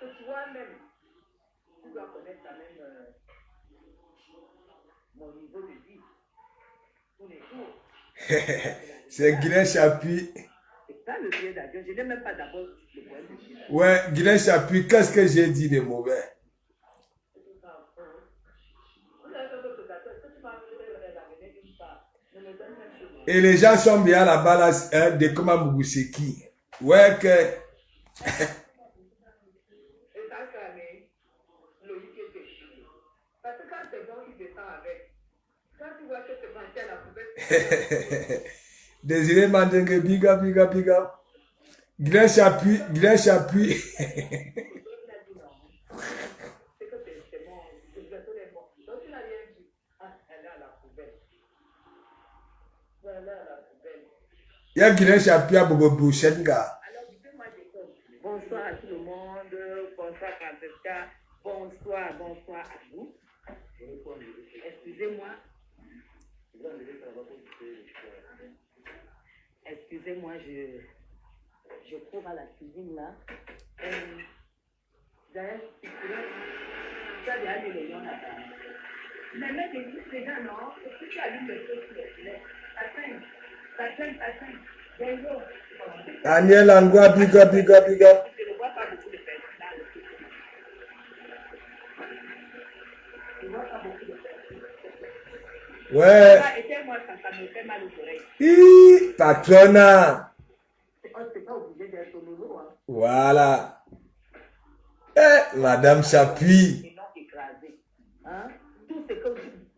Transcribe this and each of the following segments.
que toi-même, tu dois connaître quand même mon niveau de vie tous les jours. C'est Guilain Chapuis. C'est pas le billet d'avion. Je n'ai même pas d'abord le problème de billet d'avion. Ouais, Guilain Chapuis, qu'est-ce que j'ai dit de mauvais? Et les gens sont bien là-bas, là, de comment Mougousseki. Ouais, que. Parce que quand c'est bon, il descend avec. Quand tu vois que c'est branché à la poubelle, Désiré Mandengue, big up, big up, big up. Guilain Chapuis, Guilain Chapuis. c'est que c'est bon, le gâteau est bon. Donc tu n'as rien dit. Ah, elle est à la poubelle. Voilà, à la poubelle. Il y a Guilain Chapuis à Bobo Bouchenga. Alors, dis-moi des choses. Bonsoir à tout le monde. Bonsoir, Francesca. Bonsoir, bonsoir à vous. Excusez-moi. Excusez-moi, je cours à la cuisine là. D'ailleurs, tu as déjà mis les lions là-bas. Mais mec, écoute les gens, non? Est-ce que tu allumes le feu sur le filet? Ça saigne. Bonjour. Daniel Angua, big up, big up, big up. Je ne vois pas beaucoup de personnes dans le feu. Je ne vois pas beaucoup de personnes. Ouais. Éteins-moi ça me fait mal aux oreilles. Hi, patrona. C'est pas obligé d'être au loulou, hein. Voilà. Eh, Madame Chapuis. Et non écrasé. Hein? Tout ce que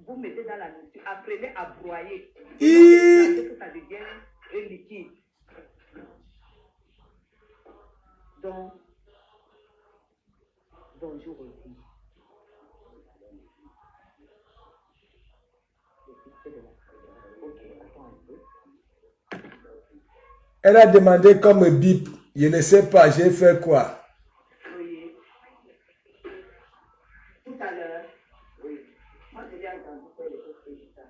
vous mettez dans la nourriture, apprenez à broyer. Et non que ça devient liquide. Donc, bonjour aussi. Ok, attends un peu. Elle a demandé comme bip. Je ne sais pas, j'ai fait quoi? Oui. Tout à l'heure. Oui. Moi, je viens entendu faire les choses que je fais.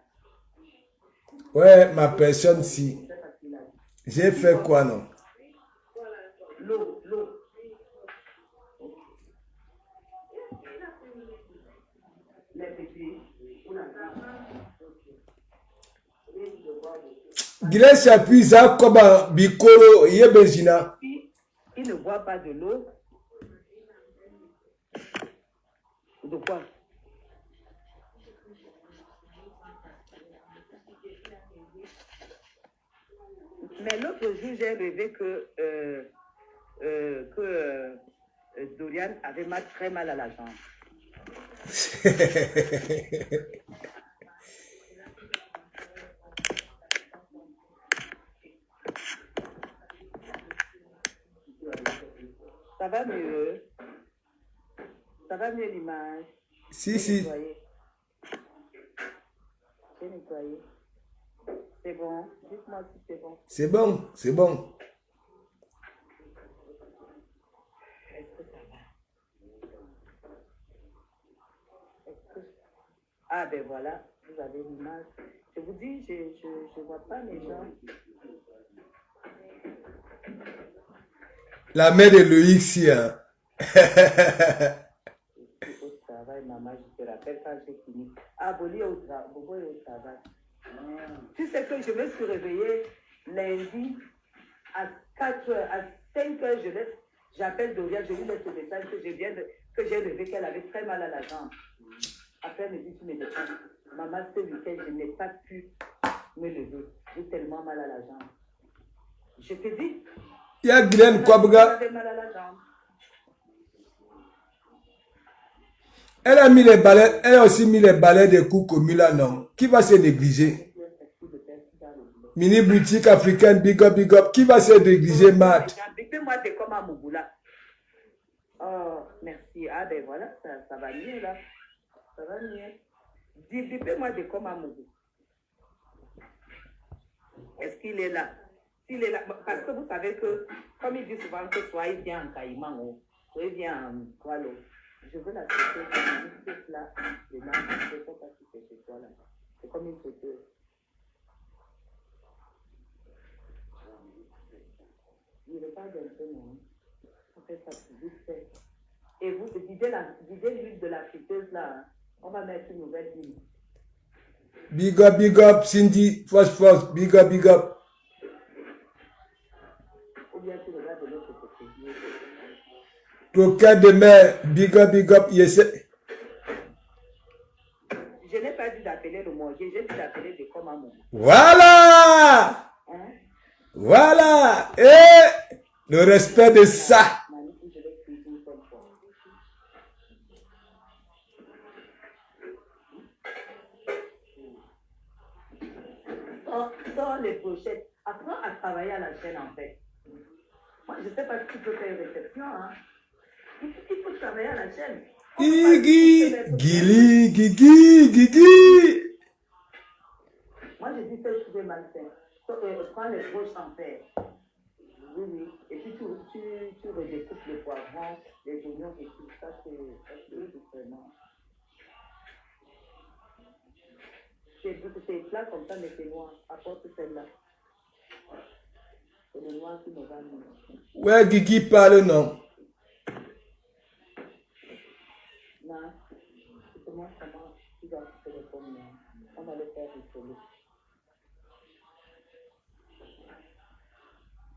Ouais, ma personne si. J'ai fait quoi, non? L'eau. Les petits. Guilain Chapuis, ça comme un bicolo, yebezina. Il ne boit pas de l'eau. De quoi? Mais l'autre jour, j'ai rêvé que Dorian avait très mal à la jambe. Ça va mieux? Ça va mieux l'image? Si. J'ai nettoyé. C'est bon. Dites-moi si c'est bon. C'est bon, c'est bon. Est-ce que ça va? Ah ben voilà, vous avez l'image. Je vous dis, je ne vois pas les gens. La mère de Loïc, si, hein. Au travail, maman, je te rappelle quand j'ai fini. Ah, Bobo est au travail. Tu sais que je me suis réveillée lundi à 4 heures, à 5 heures, j'appelle Doria, je lui laisse le message que j'ai rêvé qu'elle avait très mal à la jambe. Après, elle me dit, tu me défends. Maman, ce week-end, je n'ai pas pu me lever. J'ai tellement mal à la jambe. Je te dis. Il y a Guylaine Kouabouga. Mal à la jambe. Elle a aussi mis les balais de coups communs là, non? Qui va se négliger? Mini boutique africaine, big up. Qui va se négliger, Matt? Moi, c'est comme à Mougoula. Oh, merci. Ah, ben voilà, ça va mieux là. Ça va mieux. Dis-moi de comme à Mougou. Est-ce qu'il est là? S'il est là, parce que vous savez que, comme il dit souvent que soit il vient en Caïman ou soit il vient en Kuala. Je veux la sauter là. Je ne sais pas si c'est chez toi là. C'est comme une sauteuse. Il ne pas d'un peu, non. On fait ça plus vite fait. Et vous videz l'huile de la friteuse là. Hein. On va mettre une nouvelle huile. Big up, Cindy, force, big up. Ou bien tu regardes de l'autre côté. Croquette de mer, big up, yes. Je n'ai pas dit d'appeler le manger, j'ai dit d'appeler de comme un moment. Voilà! Hein? Voilà! Et le respect de ça. Sors les pochettes. Apprends à travailler à la chaîne en fait. Moi, je ne sais pas si tu peux faire une réception. Hein. Il faut travailler à la chaîne. Gigi. Moi, je dis fais trouver malsain. Prends les broches en fer. Oui. Et puis tu redécoupes les poivrons, les oignons et tout ça, c'est vraiment. C'est plat comme ça, mais c'est noir. Apporte celle-là. C'est le noir qui nous va nous. Ouais, Gigi parle, non? Non. C'est moi comment tu dois faire les pommes. On va le faire isoler.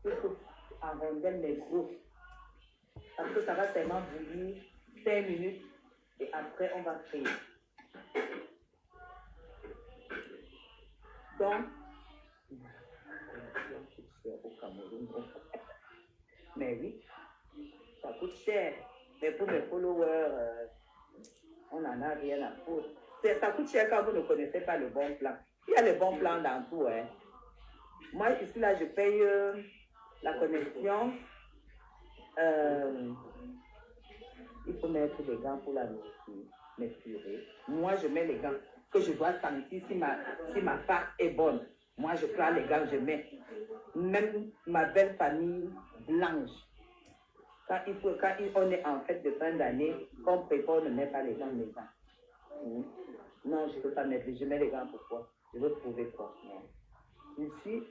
Il faut en rondelle les gros. Parce que ça va tellement bouillir 5 minutes et après on va créer. Donc, au Cameroun. Mais oui, ça coûte cher. Mais pour mes followers, on n'en a rien à foutre. Ça coûte cher quand vous ne connaissez pas le bon plan. Il y a le bon plan dans tout. Hein. Moi, ici, là, je paye la connexion. Il faut mettre des gants pour la nourriture. Moi, je mets les gants que je dois sentir si ma farce est bonne. Moi, je prends les gants, je mets. Même ma belle famille blanche. Quand on est en fête de fin d'année, qu'on prépare, on ne met pas les gants, les gants. Non, je ne peux pas mettre. Je mets les gants pourquoi? Je veux prouver quoi. Non. Ici,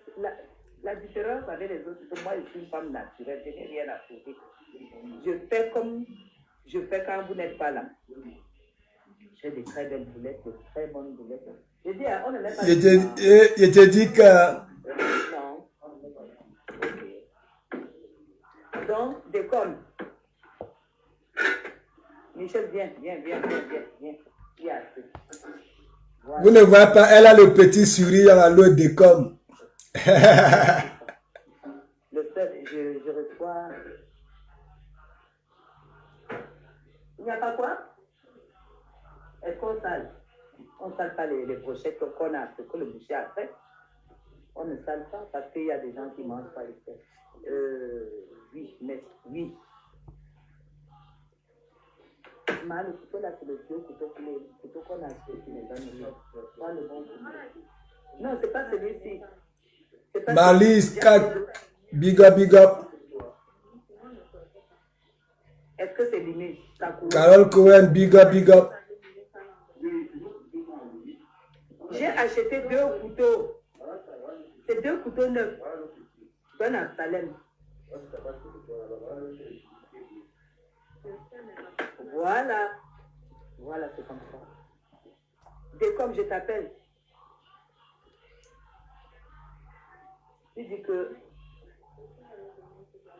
la différence avec les autres, c'est que moi, je suis une femme naturelle. Je n'ai rien à prouver. Je fais comme je fais quand vous n'êtes pas là. J'ai des très belles boulettes, de très bonnes boulettes. Je dis, on ne met pas. Je te dis que. Non. Okay. Donc, décolle. Michel, viens. Voilà. Vous ne voyez pas, elle a le petit sourire à l'eau de com. Le seul, je reçois. Il n'y a pas quoi? Est-ce qu'on sale? On ne sale pas les brochettes qu'on a, que le boucher a fait. On ne sale pas parce qu'il y a des gens qui ne mangent pas les fêtes. Oui. Le couteau là, c'est le vieux couteau qu'on a acheté qui n'est pas pas le bon couteau. Non, c'est pas celui-ci. Malice, 4. Big up. Est-ce que c'est limite? Carole Cohen, big up. J'ai acheté 2 couteaux. C'est 2 couteaux neufs. Bonne à Salem. Voilà, c'est comme ça. Dès comme je t'appelle, tu dis que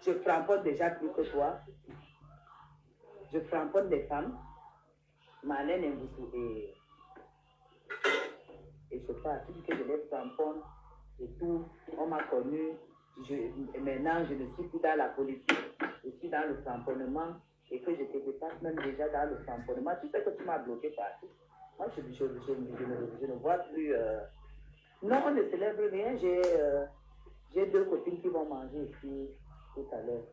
je framponne déjà plus que toi. Je framponne des femmes. Malène et Boutou et je sais pas, tu dis que je les framponne et tout. On m'a connu. Maintenant, je ne suis plus dans la politique. Je suis dans le framponnement. Et que je te dépasse même déjà dans le framponnement. Tu sais que tu m'as bloqué partout. Moi, je ne vois plus. Non, on ne célèbre rien. J'ai 2 copines qui vont manger ici tout à l'heure.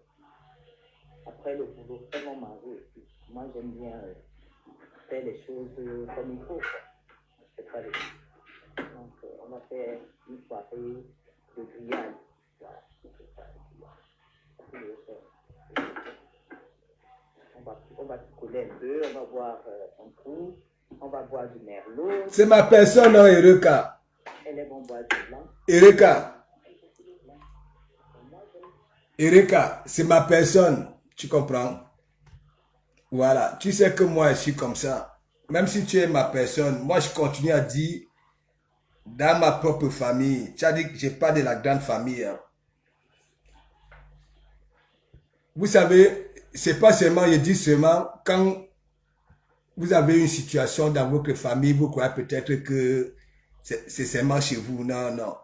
Après le boulot, elles vont manger ici. Moi, j'aime bien faire les choses comme il faut. C'est pas les... Donc, on va faire une soirée de grillade. Voilà. On va picoler un peu, on va boire un coup, on va boire du merlot. C'est ma personne, non, Erika. Elle est bon boire du blanc. Erika, c'est ma personne, tu comprends? Voilà, tu sais que moi, je suis comme ça. Même si tu es ma personne, moi, je continue à dire, dans ma propre famille, tu as dit que je n'ai pas de la grande famille. Hein. Vous savez, c'est pas seulement, je dis seulement, quand vous avez une situation dans votre famille, vous croyez peut-être que c'est seulement chez vous. Non, non.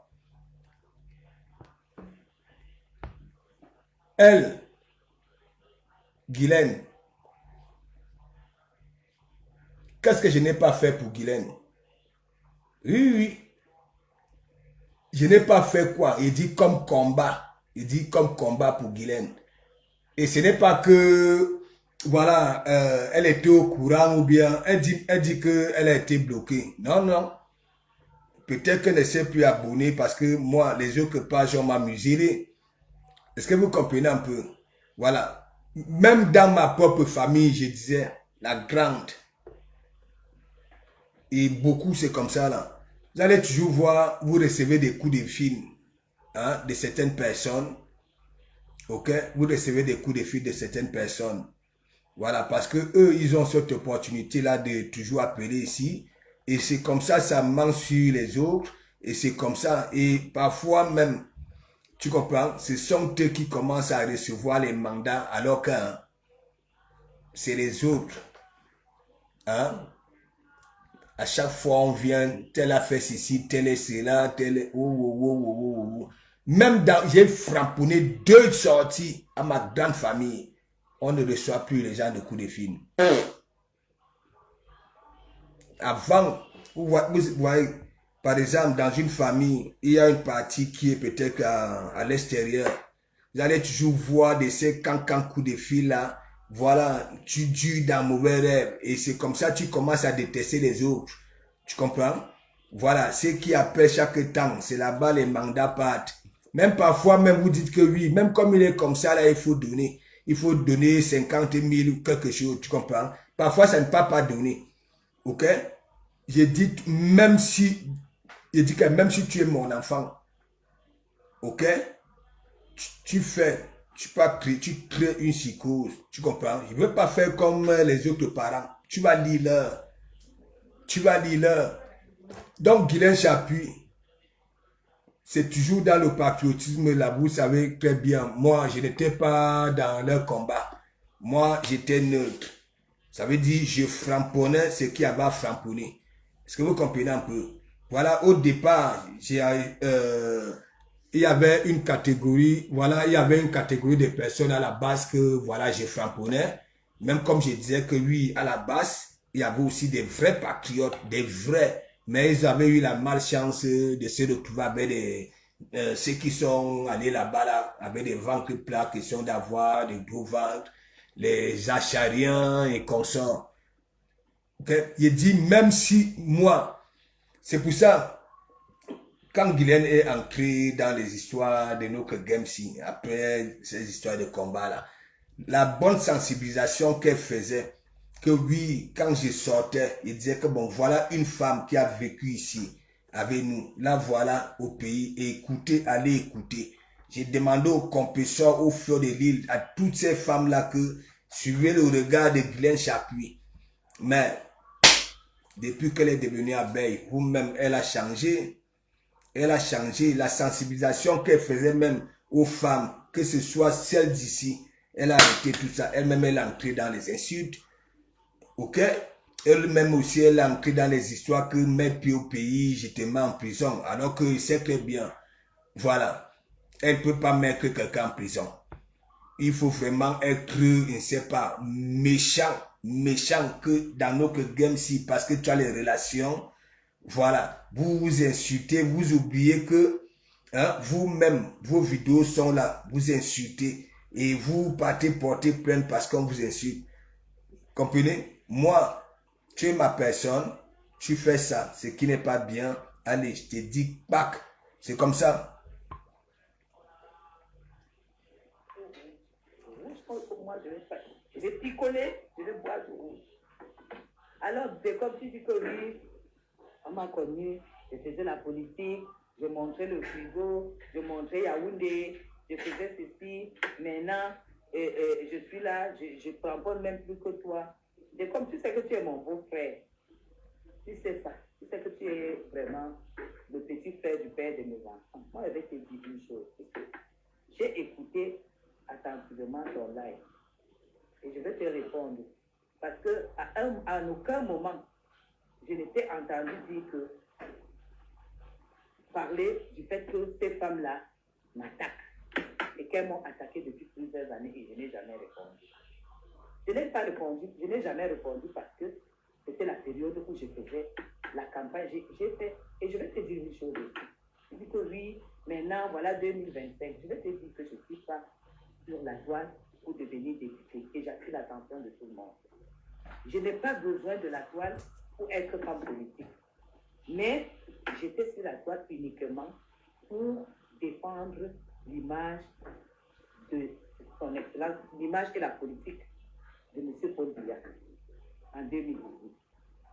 Elle, Guylaine, qu'est-ce que je n'ai pas fait pour Guylaine? Oui, oui. Je n'ai pas fait quoi? Il dit comme combat. Il dit comme combat pour Guylaine. Et ce n'est pas que, voilà, elle était au courant ou bien elle dit qu'elle a été bloquée. Non, non. Peut-être qu'elle ne s'est plus abonnée parce que moi, les autres pages, on m'a muselé. Est-ce que vous comprenez un peu? Voilà. Même dans ma propre famille, je disais, la grande. Et beaucoup, c'est comme ça, là. Vous allez toujours voir, vous recevez des coups de fil hein, de certaines personnes. Ok? Vous recevez des coups de fil de certaines personnes. Voilà, parce que eux, ils ont cette opportunité-là de toujours appeler ici. Et c'est comme ça manque sur les autres. Et c'est comme ça. Et parfois même, tu comprends, ce sont eux qui commencent à recevoir les mandats alors que hein, c'est les autres. Hein? À chaque fois, on vient, tel a fait ceci, tel est cela, tel est... Oh, oh, oh, oh, oh, oh. Même j'ai framponné 2 sorties à ma grande famille. On ne reçoit plus les gens de coups de film. Avant, vous voyez, par exemple, dans une famille, il y a une partie qui est peut-être à l'extérieur. Vous allez toujours voir de ces cancans coups de fil là. Voilà, tu dures dans mauvais rêve. Et c'est comme ça que tu commences à détester les autres. Tu comprends? Voilà, ce qui appelle chaque temps, c'est là-bas les mandats partent. Même parfois, même vous dites que oui, même comme il est comme ça, là, il faut donner. Il faut donner 50 000 ou quelque chose, tu comprends? Parfois, ça ne peut pas donner. Ok? Je dis que même si tu es mon enfant, ok? Tu crées une psychose, tu comprends? Je ne veux pas faire comme les autres parents. Tu vas lire leur. Tu vas lire leur. Donc, Guylaine Chapuis, c'est toujours dans le patriotisme là, vous savez très bien. Moi, je n'étais pas dans leur combat. Moi, j'étais neutre. Ça veut dire, je frapponnais ce qui avait à framponner. Est-ce que vous comprenez un peu? Voilà, au départ, il y avait une catégorie, voilà, il y avait une catégorie de personnes à la base que, voilà, je frapponnais. Même comme je disais que lui, à la base, il y avait aussi des vrais patriotes, des vrais. Mais ils avaient eu la malchance de se retrouver avec ceux qui sont allés là-bas, là, avec des ventres plats, question d'avoir des gros ventres, les achariens et consorts. Okay? Il dit, même si moi, c'est pour ça, quand Guylaine est entrée dans les histoires de notre game-ci, après ces histoires de combat là, la bonne sensibilisation qu'elle faisait, que oui, quand je sortais, il disait que bon, voilà une femme qui a vécu ici avec nous. Là, voilà au pays. Et écoutez, allez écouter. J'ai demandé aux compresseurs, aux fleurs de l'île, à toutes ces femmes-là que suivez le regard de Guylaine Chapuis. Mais, depuis qu'elle est devenue abeille, vous-même, elle a changé. Elle a changé la sensibilisation qu'elle faisait même aux femmes, que ce soit celles d'ici. Elle a arrêté tout ça. Elle-même, elle est entrée dans les insultes. Ok? Elle-même aussi, elle est entrée dans les histoires que mettre pied au pays, je te mets en prison. Alors que c'est très bien. Voilà. Elle ne peut pas mettre quelqu'un en prison. Il faut vraiment être, je ne sais pas, méchant que dans notre game-ci, parce que tu as les relations. Voilà, vous vous insultez, vous oubliez que hein, vous-même, vos vidéos sont là, vous insultez et vous partez porter plainte parce qu'on vous insulte. Comprenez? Moi, tu es ma personne, tu fais ça, ce qui n'est pas bien, allez, je te dis, pack, c'est comme ça. Moi, je vais picoler, je vais boire du rouge. Alors, c'est comme si tu dis que oui, on m'a connu, je faisais la politique, je montrais le frigo, je montrais Yaoundé, je faisais ceci. Maintenant, je suis là, je t'emporte même plus que toi. Et comme tu sais que tu es mon beau-frère, tu sais ça, tu sais que tu es vraiment le petit frère du père de mes enfants. Moi, je vais te dire une chose. J'ai écouté attentivement ton live et je vais te répondre. Parce qu'à aucun moment, je n'étais entendu dire que parler du fait que ces femmes-là m'attaquent et qu'elles m'ont attaqué depuis plusieurs années et je n'ai jamais répondu. Je n'ai pas répondu, je n'ai jamais répondu parce que c'était la période où je faisais la campagne. J'ai fait, et je vais te dire une chose aussi. Je dis que oui, maintenant, voilà 2025, je vais te dire que je ne suis pas sur la toile pour devenir député et j'attire l'attention de tout le monde. Je n'ai pas besoin de la toile pour être femme politique. Mais j'étais sur la toile uniquement pour défendre l'image de son excellence, l'image et la politique de M. Paul Biya en 2018.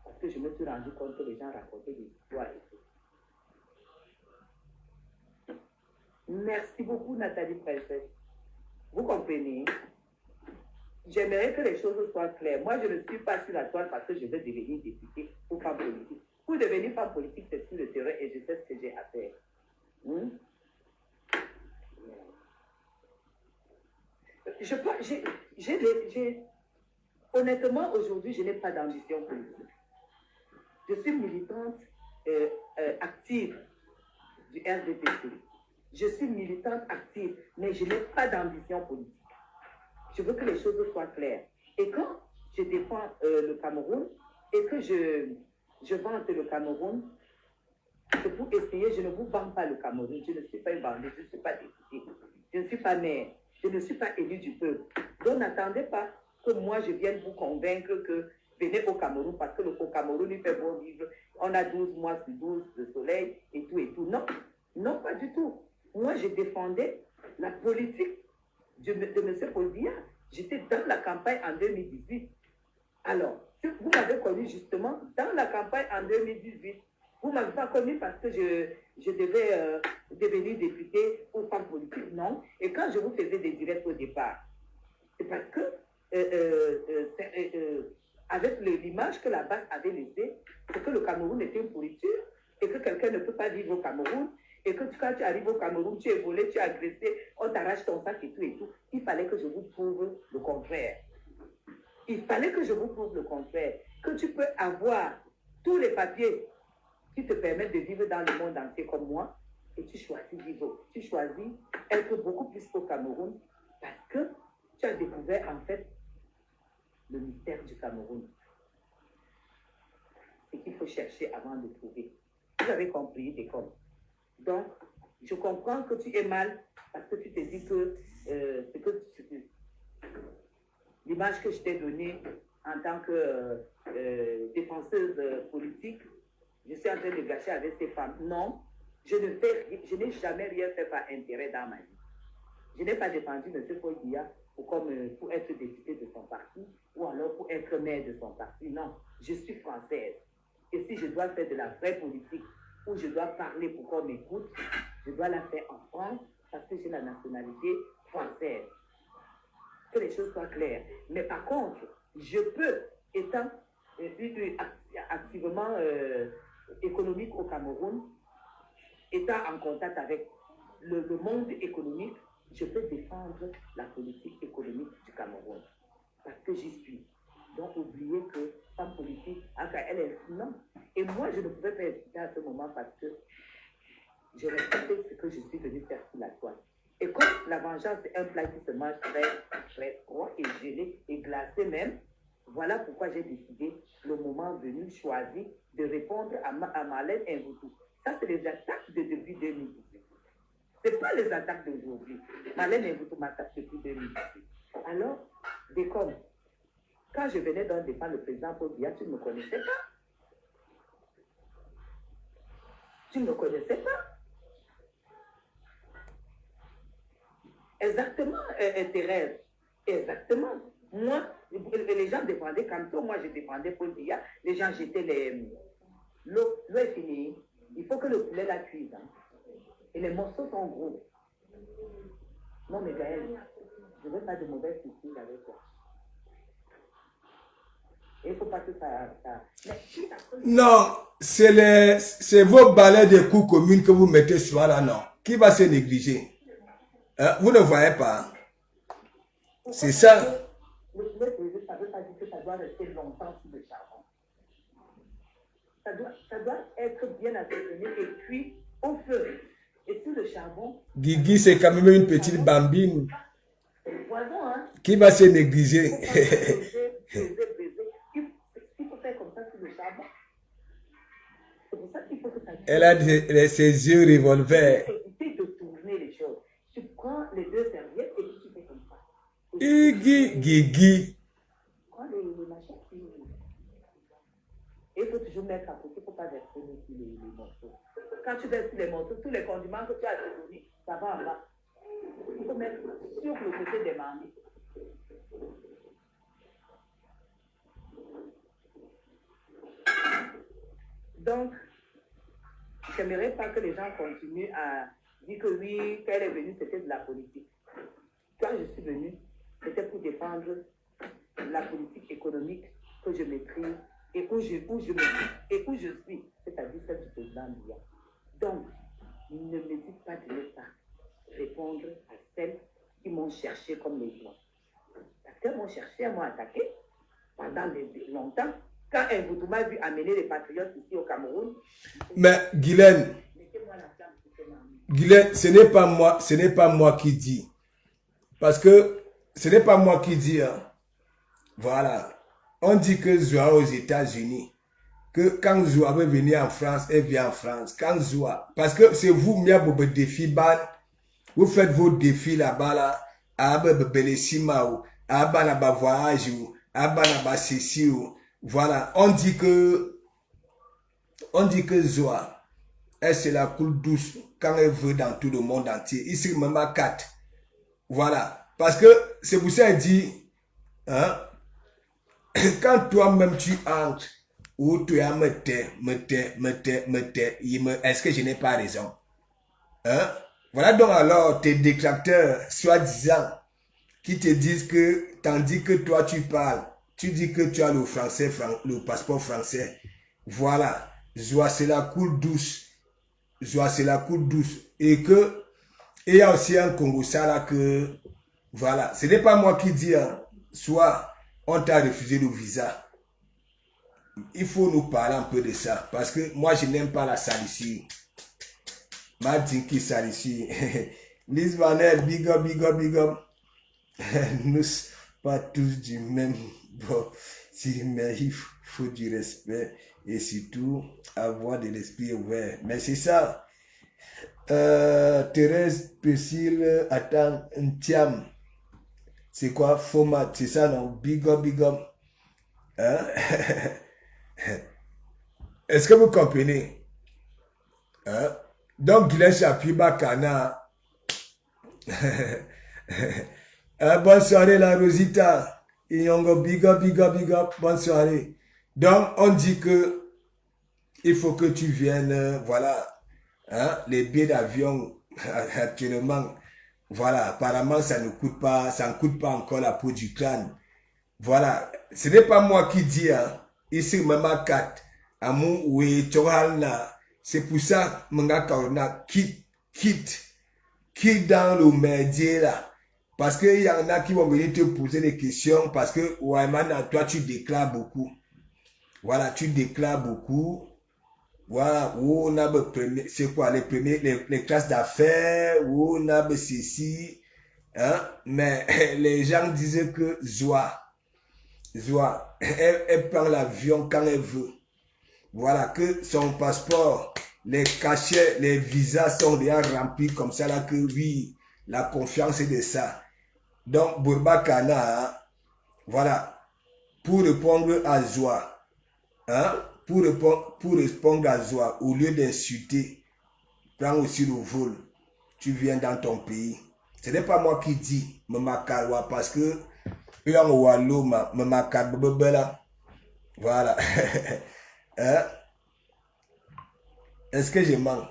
Parce que je me suis rendu compte que les gens racontaient des histoires et tout. Merci beaucoup, Nathalie Princesse. Vous comprenez? J'aimerais que les choses soient claires. Moi, je ne suis pas sur la toile parce que je veux devenir députée ou femme politique. Pour devenir femme politique, c'est sur le terrain et je sais ce que j'ai à faire. Honnêtement, aujourd'hui, je n'ai pas d'ambition politique. Je suis militante active du RDPC. Je suis militante active, mais je n'ai pas d'ambition politique. Je veux que les choses soient claires. Et quand je défends le Cameroun et que je vante le Cameroun, c'est pour essayer, je ne vous vends pas le Cameroun, je ne suis pas une bandée, je ne suis pas députée, je ne suis pas maire, je ne suis pas élu du peuple. Donc n'attendez pas que moi je vienne vous convaincre que venez au Cameroun parce que au Cameroun il fait bon vivre, on a 12 mois sur 12 de soleil et tout et tout. Non, non pas du tout. Moi je défendais la politique de M. Paul Biya. J'étais dans la campagne en 2018. Alors, vous m'avez connu justement dans la campagne en 2018. Vous ne m'avez pas connu parce que je devais devenir députée ou femme politique, non. Et quand je vous faisais des directs au départ, c'est parce que avec l'image que la base avait laissée, c'est que le Cameroun était une pourriture et que quelqu'un ne peut pas vivre au Cameroun et que quand tu arrives au Cameroun, tu es volé, tu es agressé, on t'arrache ton sac et tout et tout. Il fallait que je vous prouve le contraire. Il fallait que je vous prouve le contraire, que tu peux avoir tous les papiers qui te permettent de vivre dans le monde entier comme moi et tu choisis vivre. Tu choisis être beaucoup plus au Cameroun parce que tu as découvert en fait le mystère du Cameroun. C'est qu'il faut chercher avant de trouver. Vous avez compris, d'école. Donc, je comprends que tu es mal parce que tu te dis que l'image que je t'ai donnée en tant que défenseuse politique, je suis en train de gâcher avec ces femmes. Non, je n'ai jamais rien fait par intérêt dans ma vie. Je n'ai pas défendu M. Paul Biya pour être député de son parti ou alors pour être maire de son parti. Non, je suis française. Et si je dois faire de la vraie politique où je dois parler pour qu'on m'écoute, je dois la faire en France parce que j'ai la nationalité française. Que les choses soient claires. Mais par contre, je peux, étant activement économique au Cameroun, étant en contact avec le monde économique, je peux défendre la politique économique du Cameroun. Parce que j'y suis. Donc, oubliez que femme politique, elle est non. Et moi, je ne pouvais pas hésiter à ce moment parce que je respectais ce que je suis venue faire sur la toile. Et comme la vengeance est un plat qui se mange très froid et gelé et glacé même, voilà pourquoi j'ai décidé, le moment venu, choisi de répondre à Marlène Mvutu. Ça, c'est les attaques de depuis 2018. Ce n'est pas les attaques d'aujourd'hui. Marlène Mvutu m'attaque depuis 2018. Alors, déconne. Quand je venais donc défendre le président Paul Biya, tu ne me connaissais pas. Tu ne me connaissais pas. Exactement, Thérèse. Exactement. Moi, les gens défendaient Camto, moi je défendais Paul Biya. Les gens jetaient l'eau est finie. Il faut que le poulet la cuise. Hein. Et les morceaux sont gros. Non, mais Gaël, Je ne veux pas de mauvaises surprises avec toi. Il ne faut pas que ça... Non, c'est vos balais de cours communes que vous mettez soir là, non. Qui va se négliger? Hein? Vous ne voyez pas. C'est ça. Le poulet brisé, ça ne veut pas dire que ça doit rester longtemps sur le charbon. Ça doit être bien assaisonné et cuit au feu. Et sur le charbon... Guigui, c'est quand même une petite bambine. C'est le poison, hein. Qui va se négliger? Il faut faire comme ça sur le charbon. C'est pour ça qu'il faut que ça... Elle a ses yeux revolver. Éviter de tourner les choses. Tu prends les deux serviettes et puis tu fais comme ça. Guigui. Prends les machins. Et il faut toujours mettre à côté. Il ne faut pas verser sur les morceaux. Quand tu verses sur les morceaux, tous les condiments que tu as assaisonnés, ça va en bas. Il faut mettre sur le côté des marmites. Donc, je n'aimerais pas que les gens continuent à dire que oui, qu'elle est venue, c'était de la politique. Quand je suis venue, c'était pour défendre la politique économique que je maîtrise et où je suis, c'est-à-dire celle du président Biya. Donc, ne me dites pas de ne pas répondre à celles qui m'ont cherché comme les gens. Parce qu'elles m'ont cherché, elles m'ont attaqué pendant longtemps. Quand Mboutou m'a vu amener les patriotes ici au Cameroun. Mais Guylaine, ce n'est pas moi qui dis. Parce que ce n'est pas moi qui dis. Hein. Voilà. On dit que Zoua aux États-Unis, que quand Zoua veut venir en France, elle vient en France. Quand Zoua, parce que c'est vous, Mia Bobo défi ban, vous faites vos défis là-bas là, à Belesima ou à Banaba voyage ou à Banaba Sessi ou voilà. On dit que Zoua, elle c'est la coule douce quand elle veut dans tout le monde entier. Ici même à 4. Voilà. Parce que c'est pour ça qu'elle dit, hein, quand toi-même tu entres, ou tu as est-ce que je n'ai pas raison? Hein? Voilà donc alors tes détracteurs, soi-disant, qui te disent que, tandis que toi tu parles, tu dis que tu as le français, le passeport français. Voilà. Zoua, c'est la coule douce. Zoua, c'est la coule douce. Et que, il y a aussi un Congo ça là que, voilà. Ce n'est pas moi qui dis, hein, soit on t'a refusé le visa. Il faut nous parler un peu de ça. Parce que moi, je n'aime pas la salissure. Ma dinky salissure. Lise Vanel, big up, big up, big up. Nous pas tous du même. Bon, si, mais il faut du respect et surtout avoir de l'esprit ouvert. Mais c'est ça. Thérèse Pessil, attends, un tiam. C'est quoi? Format, c'est ça, non? Big up, big up. Hein? Est-ce que vous comprenez? Hein? Donc, Guylaine Chapiba Kana. Bonne soirée, la Rosita. Inyongo, big up, big up, big up. Bonne soirée. Donc, on dit que il faut que tu viennes, voilà. Hein? Les billets d'avion, actuellement, voilà. Apparemment, ça ne coûte pas encore la peau du crâne. Voilà. Ce n'est pas moi qui dis, hein. Ici, Mama 4. Amou, oui, Tchohalna. C'est pour ça, Manga Kaona quitte dans le média là. Parce qu'il y en a qui vont venir te poser des questions parce que, Waimana, toi, tu déclares beaucoup. Voilà, tu déclares beaucoup. Voilà, où on a c'est quoi, les classes d'affaires, où on a ceci, hein. Mais les gens disaient que Zoua, elle prend l'avion quand elle veut. Voilà, que son passeport, les cachets, les visas sont déjà remplis comme ça, là, que oui, la confiance est de ça. Donc, Bourbakana, hein, voilà, pour répondre à Zoua, hein, pour répondre à Zoua, au lieu d'insulter, prends aussi le vol, tu viens dans ton pays. Ce n'est pas moi qui dis, Mamakarwa, parce que, voilà. Hein? Est-ce que je mens?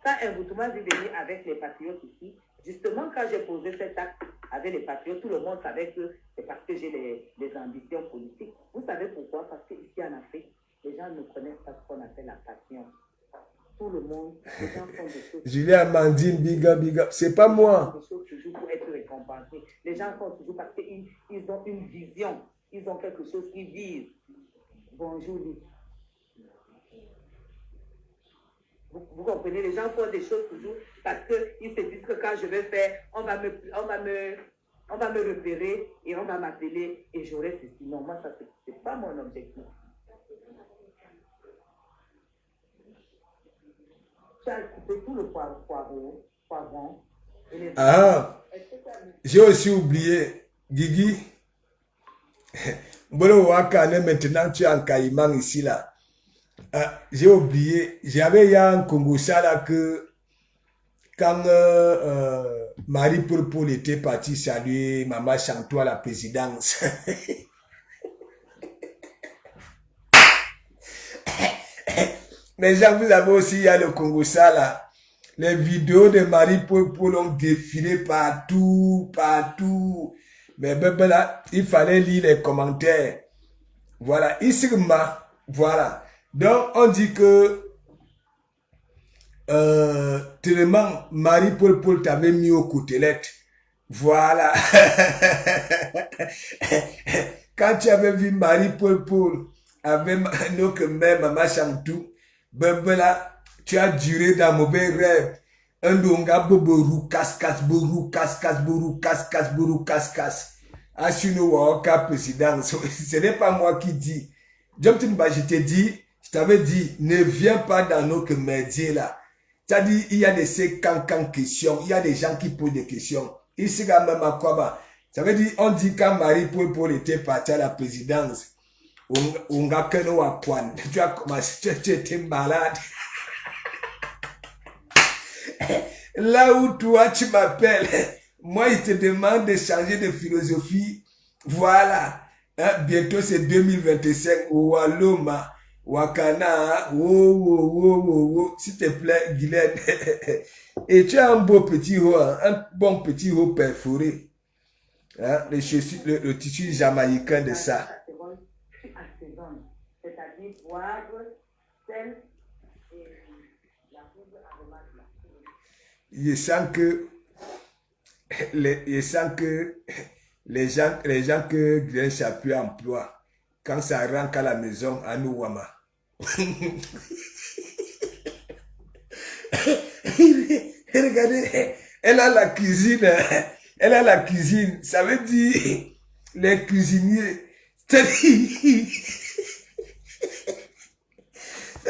Quand Mboutouma dit venir avec les patriotes ici, justement, quand j'ai posé cet acte avec les patriotes, tout le monde savait que c'est parce que j'ai des ambitions politiques. Vous savez pourquoi? Parce qu'ici en Afrique, les gens ne connaissent pas ce qu'on appelle la passion. Tout le monde, les gens font des choses. Julien Amandine, big up. C'est pas moi. Des choses toujours pour être récompensés. Les gens font toujours parce qu'ils ont une vision. Ils ont quelque chose qu'ils visent. Bonjour, Lee. Vous comprenez, les gens font des choses toujours parce qu'ils se disent que quand je vais faire, on va me repérer et on va m'appeler et j'aurai ceci. Non, moi, ça, c'est pas mon objectif. Tu as coupé tout le poivron. Ah, j'ai aussi oublié, Guigui. Bolo Wakane, maintenant tu es en Caïman ici là. J'ai oublié, j'avais eu un Congo ça là que quand Marie Paul était partie saluer Maman Chantou à la présidence. Mais gens, vous avez aussi, il y a le Congo ça là. Les vidéos de Marie Paul ont défilé partout. Mais ben là, il fallait lire les commentaires. Voilà, ici, voilà. Donc, on dit que tellement Marie Paul t'avait mis aux côtelettes. Voilà. Quand tu avais vu Marie Paul avec notre mère, Maman Chantou, ben là, tu as duré dans mauvais rêve. Un donga boborou bourou casse. Assuno Waka président. Ce n'est pas moi qui dis. Je t'avais dit, ne viens pas dans notre médias là. C'est-à-dire, il y a des questions, il y a des gens qui posent des questions. Ici, quand même, à quoi ça veut dire, on dit quand Marie Paul était partie à la présidence, on a que nous à point. Tu as commencé, tu étais malade. Là où toi, tu m'appelles, moi, il te demande de changer de philosophie. Voilà. Hein, bientôt, c'est 2025. Waloma, Wakana, s'il te plaît, Guylaine. Et tu as un beau petit haut, hein, un bon petit haut perforé. Hein, le tissu jamaïcain de ça. C'est-à-dire poivre, sel et la poudre aromatique. Je sens que les gens que Guylaine Chapuis emploie, quand ça rentre à la maison, à Nouama. Regardez, elle a la cuisine. Ça veut dire les cuisiniers. Ça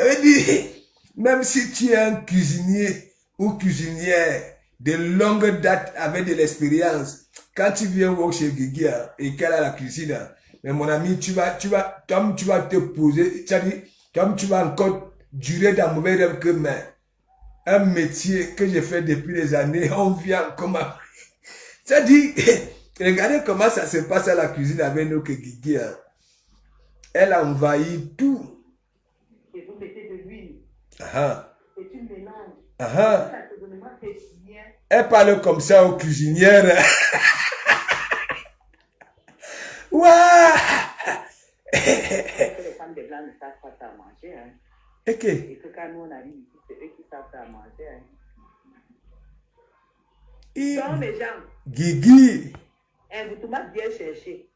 veut dire, même si tu es un cuisinier ou cuisinière de longue date avec de l'expérience, quand tu viens voir chez Guigui et qu'elle a la cuisine, mais mon ami, comme tu vas te poser, comme tu vas encore durer dans mauvais rêve que un métier que j'ai fait depuis des années, on vient comme après. C'est-à-dire, regardez comment ça se passe à la cuisine avec nous que Guigui. Elle envahit tout. Et vous mettez de l'huile. Et tu mélanges. Elle parle comme ça aux cuisinières. Ouah! Les femmes de blanc ne savent pas ça à manger. Hein. Et que quand nous on arrive ici, c'est eux qui savent ça à manger. Hein. Donc les gens. Guigui. Vous bien cherché.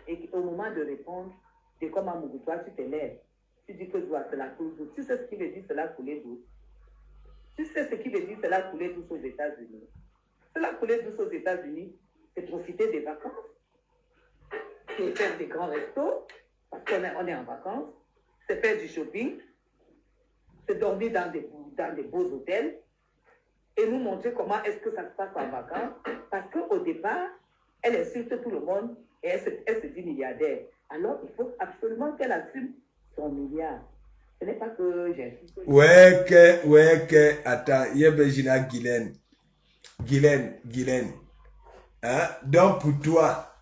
Et au moment de répondre, c'est comme à Mougoutoua, tu te lèves. Tu dis que doit cela coule douce. Tu sais ce qui veut dire cela couler douce. Tu sais ce qui veut dire cela couler douce aux États-Unis. Cela couler douce aux États-Unis, c'est profiter des vacances. C'est faire des grands restos, parce qu'on est en vacances. C'est faire du shopping. C'est dormir dans des beaux hôtels. Et nous montrer comment est-ce que ça se passe en vacances. Parce qu'au départ, elle insulte tout le monde et elle se dit milliardaire. Alors, il faut absolument qu'elle assume son milliard. Ce n'est pas que j'insiste. Attends, il y a Virginia Guylaine. Hein? Donc, pour toi,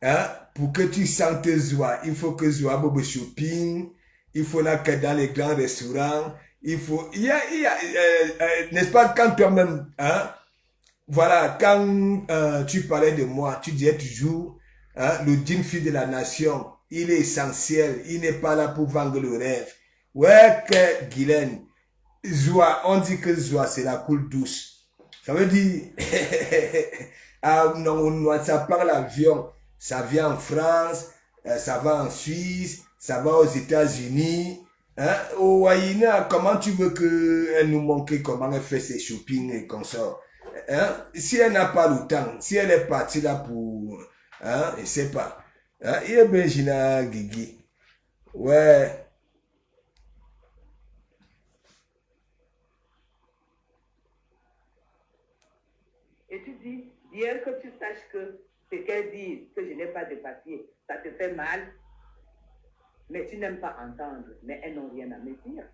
hein, pour que tu sentes joie, il faut que joie bobo shopping, il faut là que dans les grands restaurants, N'est-ce pas, quand toi-même, hein, voilà, quand tu parlais de moi, tu disais toujours, hein, le jeune fille de la nation, il est essentiel, il n'est pas là pour vendre le rêve. Ouais, que Guylaine, Zoua, on dit que Zoua, c'est la coule douce. Ça veut dire, non, ça part l'avion, ça vient en France, ça va en Suisse, ça va aux États-Unis. Hein? Oh, Aïna, comment tu veux qu'elle nous montre comment elle fait ses shopping et comme ça? Hein? Si elle n'a pas le temps, si elle est partie là pour... Hein? Je ne sais pas. Hein? Il est bien Gina Guigui. Ouais. Et tu dis, bien que tu saches que ce qu'elle dit, que je n'ai pas de papier, ça te fait mal, mais tu n'aimes pas entendre, mais elles n'ont rien à me dire.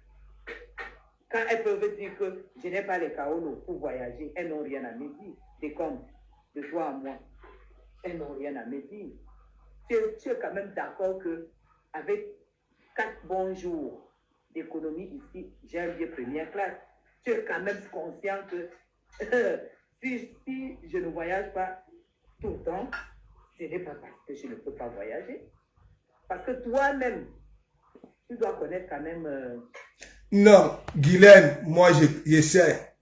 Quand elles peuvent dire que je n'ai pas les kaolos pour voyager, elles n'ont rien à me dire. C'est comme de toi à moi. Elles n'ont rien à me dire. Tu es quand même d'accord que avec 4 bons jours d'économie ici, j'ai un billet première classe. Tu es quand même conscient que si je ne voyage pas tout le temps, ce n'est pas parce que je ne peux pas voyager. Parce que toi-même, tu dois connaître quand même... Non, Guylaine, moi je sais.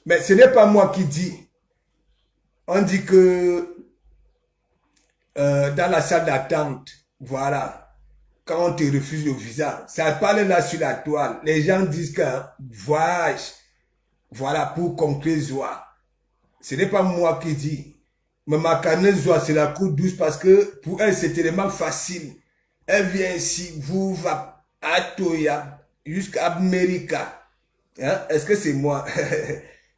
Mais ce n'est pas moi qui dis. On dit que dans la salle d'attente, voilà, quand on te refuse le visa, ça parle là sur la toile. Les gens disent que voyage, voilà, pour conclure Zoua. Ce n'est pas moi qui dis. Mais ma canne Zoua, c'est la cour douce parce que pour elle, c'est tellement facile. Elle vient ici, vous va à Toya, jusqu'à Amérique. Hein? Est-ce que c'est moi?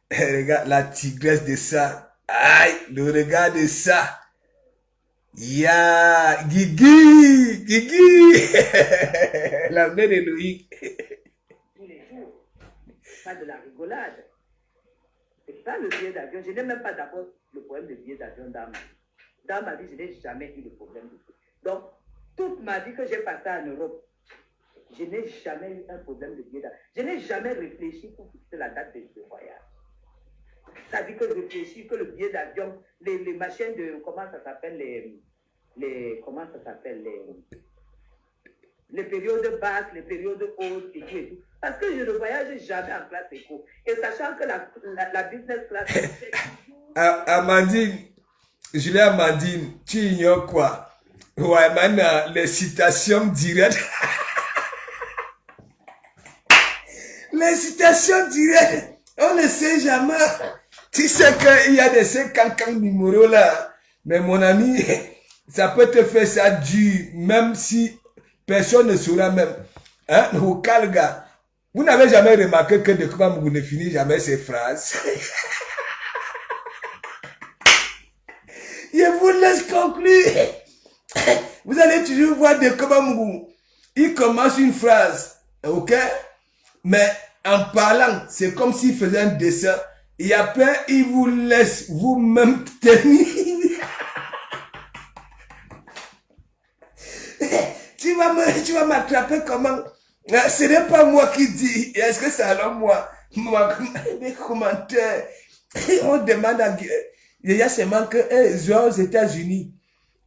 Regarde la tigresse de ça. Aïe, le regard de ça. Ya, Guigui. La mère de Loïc. Tous les jours. Pas de la rigolade. C'est pas le billet d'avion. Je n'ai même pas d'abord le problème de billet d'avion dans ma vie. Dans ma vie, je n'ai jamais eu le problème de billet. Donc, toute ma vie que j'ai passée en Europe, je n'ai jamais eu un problème de billet d'avion. Je n'ai jamais réfléchi pour fixer la date de voyage. Ça dit que je réfléchis que le billet d'avion, les machines de, comment ça s'appelle, comment ça s'appelle, les périodes basses, les périodes hautes et tout et tout. Parce que je ne voyage jamais en classe éco. Et sachant que la business class... Amandine, Julie Amandine, tu ignores quoi? Ouais, maintenant, les citations directes. Les citations directes, on ne sait jamais. Tu sais qu'il y a des 50 numéros là. Mais mon ami, ça peut te faire ça dur, même si personne ne saura même. Hein, au Calga. Vous n'avez jamais remarqué que de comment vous ne finissez jamais ces phrases. Je vous laisse conclure. Vous allez toujours voir de comment il commence une phrase. Ok? Mais en parlant, c'est comme s'il faisait un dessin. Et après, il vous laisse vous-même tenir. Tu vas m'attraper comment? Ce n'est pas moi qui dis. Est-ce que c'est alors moi? Mes commentaires. On demande à Guylaine. Il y a seulement que aux États-Unis.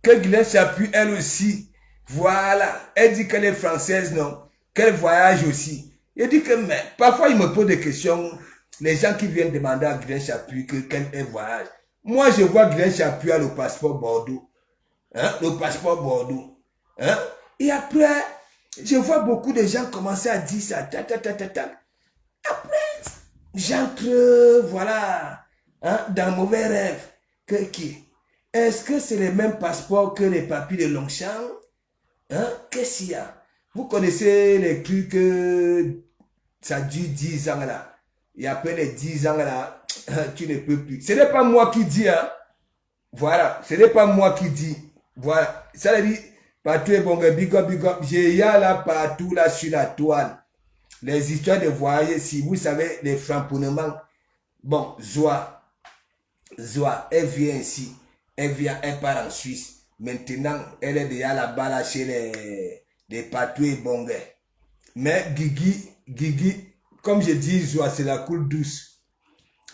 Que Guylaine s'appuie elle aussi. Voilà. Elle dit qu'elle est française, non? Qu'elle voyage aussi. Il dit que, mais, parfois, il me pose des questions. Les gens qui viennent demander à Guylaine Chapuis qu'elle voyage. Moi, je vois Guylaine Chapuis à le passeport Bordeaux. Hein? Le passeport Bordeaux. Hein? Et après, je vois beaucoup de gens commencer à dire ça. Après, j'entre, voilà, hein, dans mauvais rêve. Est-ce que c'est le même passeport que les papiers de Longchamp? Hein? Qu'est-ce qu'il y a? Vous connaissez les trucs ça dure 10 ans là. Et après les 10 ans là, tu ne peux plus. Ce n'est pas moi qui dis, hein. Voilà, ce n'est pas moi qui dis. Voilà, ça veut dire, partout est bon, big up. J'ai là partout là sur la toile. Les histoires de voyage, si vous savez, les framponnements. Bon, Zoua, elle vient ici. Elle part en Suisse. Maintenant, elle est déjà là-bas là chez les patous et bongais. Mais Guigui, comme je dis, Zoa, c'est la coule douce.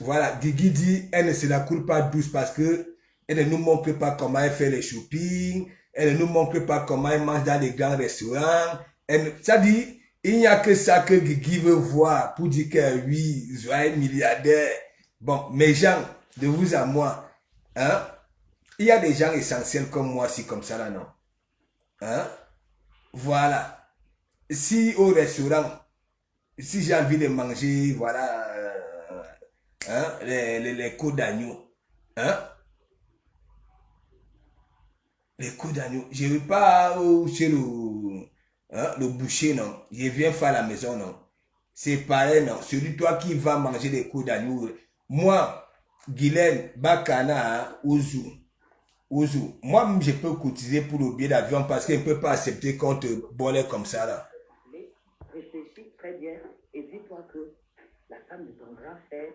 Voilà, Guigui dit, elle ne se la coule pas douce parce que elle ne nous montre pas comment elle fait les shopping, elle ne nous montre pas comment elle mange dans les grands restaurants. Ça dit, il n'y a que ça que Guigui veut voir pour dire que oui, Zoa est milliardaire. Bon, mes gens, de vous à moi, hein, il y a des gens essentiels comme moi, si comme ça là, non? Hein? Voilà. Si au restaurant, si j'ai envie de manger, voilà, hein, les côtes d'agneau, hein, les côtes d'agneau, je ne vais pas chez le boucher, non, je viens faire à la maison, non, c'est pareil, non, celui toi qui va manger les côtes d'agneau, moi, Guylaine, Bakana, Ouzou, moi, je peux cotiser pour le billet d'avion parce qu'il ne peut pas accepter qu'on te vole comme ça, là. Réfléchis très bien et dis-toi que la femme de ton grand frère,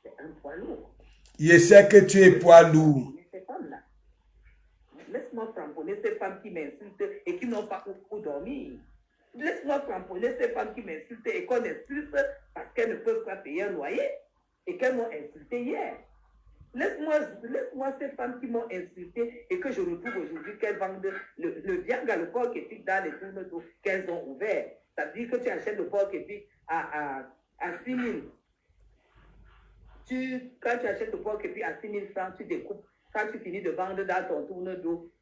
c'est un poids lourd. Je sais que tu es poids lourd. Mais ces femmes-là, laisse-moi cramponner ces femmes qui m'insultent et qui n'ont pas où dormir. Laisse-moi cramponner ces femmes qui m'insultent et qu'on insulte parce qu'elles ne peuvent pas payer un loyer et qu'elles m'ont insulté hier. Laisse-moi ces femmes qui m'ont insulté et que je retrouve aujourd'hui qu'elles vendent le viande à le porc épic dans les tournes d'eau qu'elles ont ouvert. Ça veut dire que tu achètes le porc épic à 6 000. Quand tu achètes le porc épic à 6 000 francs, tu découpes. Quand tu finis de vendre dans ton tourne d'eau,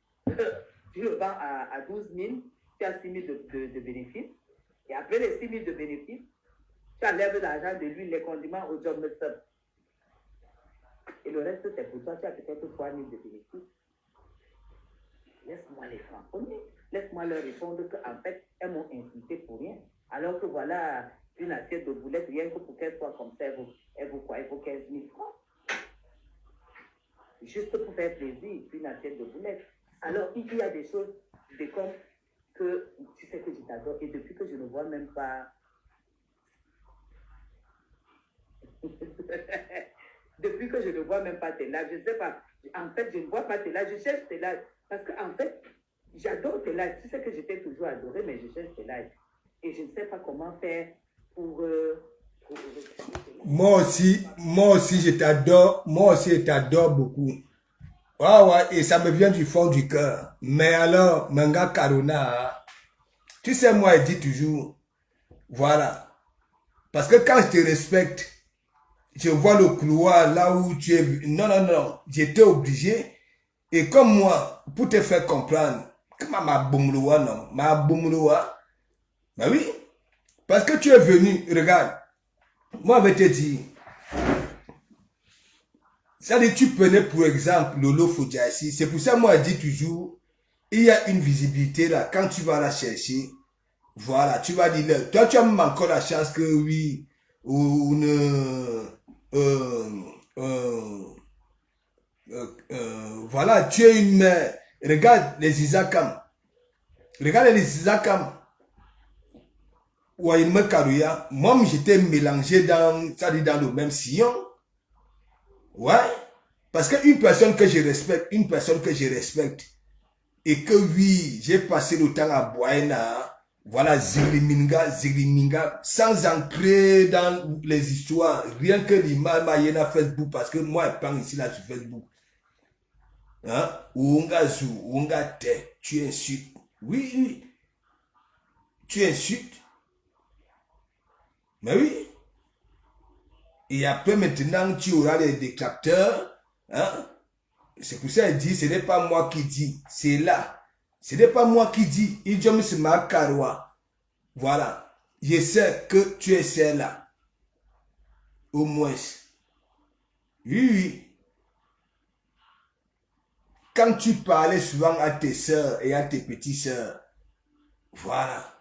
tu le vends à 12 000, tu as 6 000 de bénéfices. Et après les 6 000 de bénéfices, tu enlèves l'argent de l'huile, les condiments au job de sub. Et le reste, c'est pour toi, tu as peut-être 3 000 de bénéfices. Laisse-moi les franconner. Laisse-moi leur répondre qu'en fait, elles m'ont insulté pour rien. Alors que voilà, une assiette de boulettes, rien que pour qu'elle soit comme ça, elle vaut quoi? Elle vaut 15 000 francs. Juste pour faire plaisir, une assiette de boulettes. Alors, il y a des choses, des comme que tu sais que je t'adore et depuis que je ne vois même pas. Depuis que je ne vois même pas tes lives, je ne sais pas. En fait, je ne vois pas tes lives, je cherche tes lives. Parce qu'en fait, j'adore tes lives. Tu sais que je t'ai toujours adoré, mais je cherche tes lives. Et je ne sais pas comment faire pour moi aussi, je t'adore. Moi aussi, je t'adore beaucoup. Ouais, ouais, et ça me vient du fond du cœur. Mais alors, Manga Karuna, tu sais, moi, je dis toujours, voilà. Parce que quand je te respecte, je vois le couloir là où tu es. Non, non, non. J'étais obligé. Et comme moi, pour te faire comprendre, comment ma boumloua, non? Ma boumloua. Ben oui. Parce que tu es venu, regarde. Moi, je vais te dire. Ça dit, tu prenais pour exemple Lolo Fodjassi. C'est pour ça que moi, je dis toujours, il y a une visibilité là. Quand tu vas la chercher, voilà, tu vas dire, toi, tu as même encore la chance que oui, ou voilà, tu es une mère. Regarde les Isakam. Regarde les Isakam. Ouais, il me carouilla. Moi, j'étais mélangé dans, ça dit, dans le même sillon. Ouais. Parce qu'une personne que je respecte, et que oui, j'ai passé le temps à Boaena, voilà, Zigriminga, sans entrer dans les histoires, rien que l'image Mayena Facebook, parce que moi, je parle ici là sur Facebook. Hein? Unga te, tu insultes. Oui, oui. Tu insultes. Mais oui. Et après, maintenant, tu auras les détracteurs. Hein? C'est pour ça qu'il dit, ce n'est pas moi qui dis. C'est là. Ce n'est pas moi qui dis. Idjom se ma karoua. Voilà. Je sais que tu es celle-là. Au moins. Oui, oui. Quand tu parlais souvent à tes soeurs et à tes petites soeurs, voilà.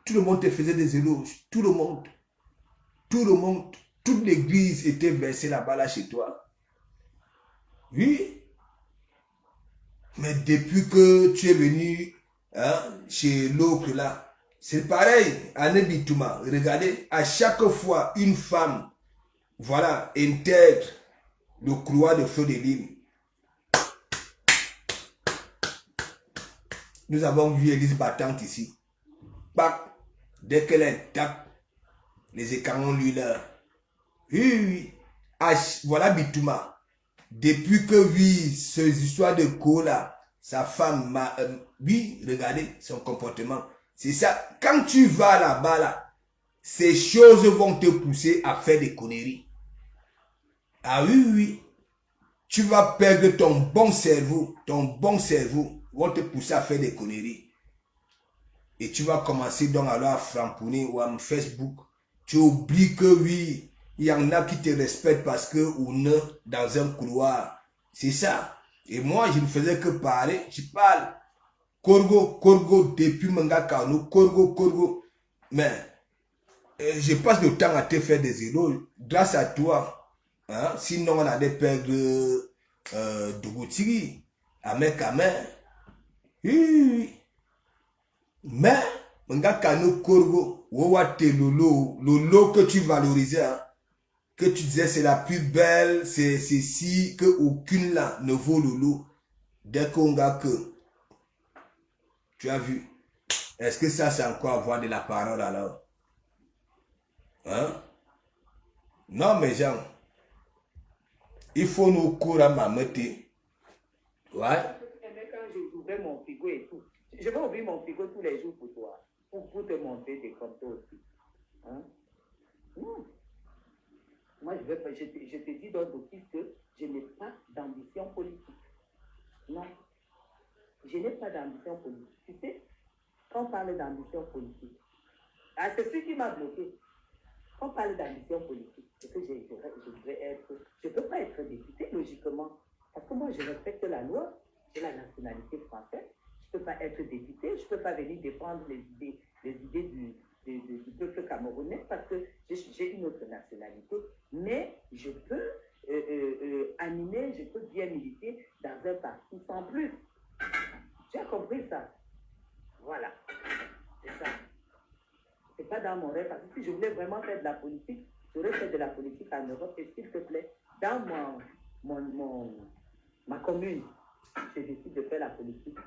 Tout le monde te faisait des éloges. Tout le monde. Tout le monde. Toute l'église était versée là-bas, là, chez toi. Oui. Mais depuis que tu es venu hein, chez l'autre là, c'est pareil. Anebitouma, regardez, à chaque fois, une femme, voilà, intègre le couloir de feu de l'île. Nous avons vu Élise battante ici. Bac. Dès qu'elle est tape, les écarons lui leur. Oui, oui. Ah, voilà Bitouma. Depuis que, oui, ces histoires de cola, sa femme m'a... oui, regardez son comportement. C'est ça. Quand tu vas là-bas, là, ces choses vont te pousser à faire des conneries. Ah oui, oui. Tu vas perdre ton bon cerveau. Ton bon cerveau vont te pousser à faire des conneries. Et tu vas commencer donc alors à framponner ou à Facebook. Tu oublies que oui, il y en a qui te respectent parce que on est dans un couloir. C'est ça. Et moi, je ne faisais que parler. Je parle. Corgo, Corgo, depuis Manga Kano, Corgo, Corgo. Mais je passe le temps à te faire des héros grâce à toi. Hein? Sinon, on allait perdre Dougotiri, Amek Amen. Oui. Mais, Manga Kano, Corgo, Wawate Lolo, Lolo que tu valorisais, hein? Que tu disais c'est la plus belle, c'est si que aucune là ne vaut Lolo. Dès qu'on a que, tu as vu, est-ce que ça c'est encore avoir de la parole alors? Hein? Non mais gens, il faut nous courir à m'amener. Ouais. Quand j'ouvrais mon frigo et tout, je vais ouvrir mon frigo tous les jours pour toi, pour te montrer des comme toi aussi. Hein? Non. Moi, je te dis dans d'office que je n'ai pas d'ambition politique. Non. Je n'ai pas d'ambition politique. Tu sais, quand on parle d'ambition politique, c'est ce qui m'a bloqué. Quand on parle d'ambition politique, c'est que je voudrais être... Je ne peux pas être député, logiquement. Parce que moi, je respecte la loi. J'ai la nationalité française. Je ne peux pas être député. Je ne peux pas venir défendre les idées du peuple camerounais parce que j'ai une autre nationalité. Mais je peux animer, je peux bien militer dans un parti sans plus. Tu as compris ça? Voilà. C'est ça. C'est pas dans mon rêve. Parce que si je voulais vraiment faire de la politique, j'aurais fait de la politique en Europe. Et s'il te plaît, dans ma commune, je décide de faire la politique.